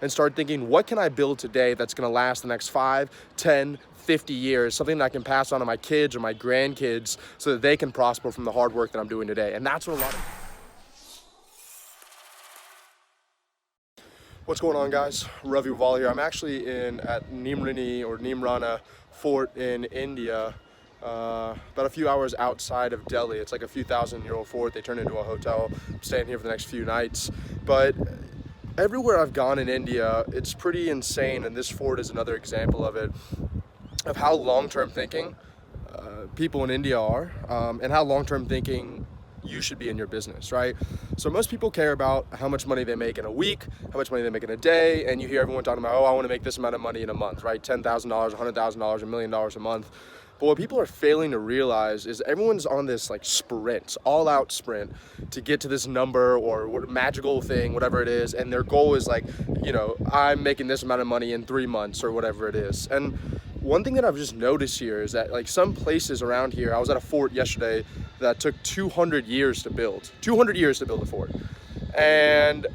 and start thinking, what can I build today that's going to last the next 5, 10, 50 years, something that I can pass on to my kids or my grandkids so that they can prosper from the hard work that I'm doing today. And that's what a lot of... What's going on, guys? Ravi Abuvala here. I'm actually at Nimrana Fort in India, about a few hours outside of Delhi. It's like a few thousand-year-old fort. They turned into a hotel. I'm staying here for the next few nights. But everywhere I've gone in India, it's pretty insane, and this fort is another example of it, of how long-term thinking people in India are, and how long-term thinking you should be in your business, right? So most people care about how much money they make in a week, how much money they make in a day, and you hear everyone talking about, oh, I want to make this amount of money in a month, right? $10,000, $100,000, $1 million a month. But what people are failing to realize is everyone's on this like sprint, all-out sprint to get to this number or what magical thing, whatever it is, and their goal is like, you know, I'm making this amount of money in 3 months or whatever it is. And one thing that I've just noticed here is that like some places around here, I was at a fort yesterday that took 200 years to build. 200 years to build a fort. And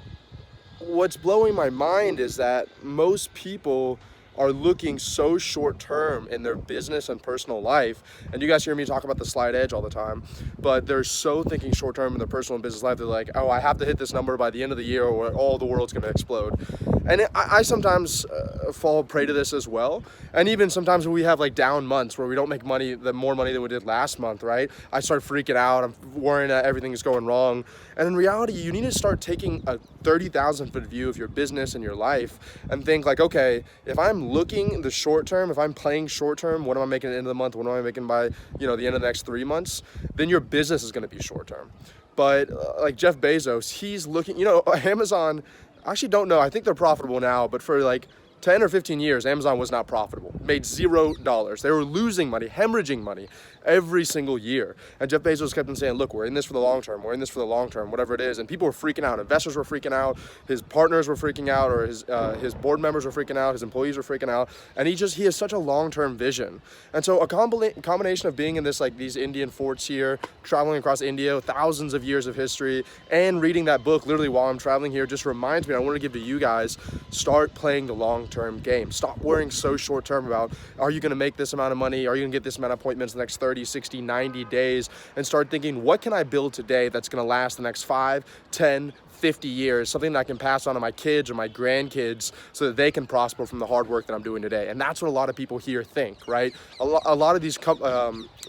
what's blowing my mind is that most people are looking so short term in their business and personal life. And you guys hear me talk about the slight edge all the time, but they're so thinking short term in their personal and business life. They're like, oh, I have to hit this number by the end of the year or all the world's gonna explode. And I sometimes fall prey to this as well. And even sometimes when we have like down months where we don't make money, more money than we did last month, right? I start freaking out. I'm worrying that everything is going wrong. And in reality, you need to start taking a 30,000 foot view of your business and your life and think like, okay, if I'm looking in the short term, if I'm playing short term, what am I making at the end of the month? What am I making by, you know, the end of the next 3 months? Then your business is going to be short term. But like Jeff Bezos, he's looking, you know, Amazon, I actually don't know. I think they're profitable now, but for like 10 or 15 years, Amazon was not profitable, made $0. They were losing money, hemorrhaging money every single year. And Jeff Bezos kept on saying, look, we're in this for the long term. We're in this for the long term, whatever it is. And people were freaking out. Investors were freaking out. His partners were freaking out, or his board members were freaking out. His employees were freaking out. And he has such a long-term vision. And so a combination of being in this, like these Indian forts here, traveling across India, thousands of years of history, and reading that book literally while I'm traveling here just reminds me, I want to give to you guys, start playing the long-term game. Stop worrying so short-term about, are you going to make this amount of money? Are you going to get this amount of appointments in the next 30, 60, 90 days? And start thinking, what can I build today that's going to last the next 5, 10, 50 years, something that I can pass on to my kids or my grandkids so that they can prosper from the hard work that I'm doing today. And that's what a lot of people here think, right? A lot of these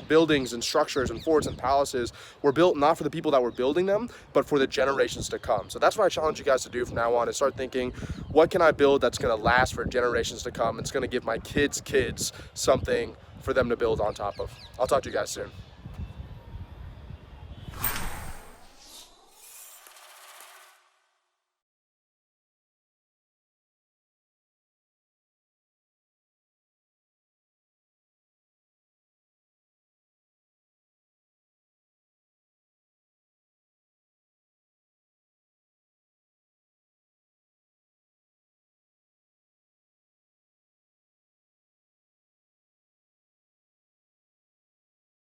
buildings and structures and forts and palaces were built not for the people that were building them, but for the generations to come. So that's what I challenge you guys to do from now on, is start thinking, what can I build that's going to last for generations to come? It's going to give my kids' kids something for them to build on top of. I'll talk to you guys soon.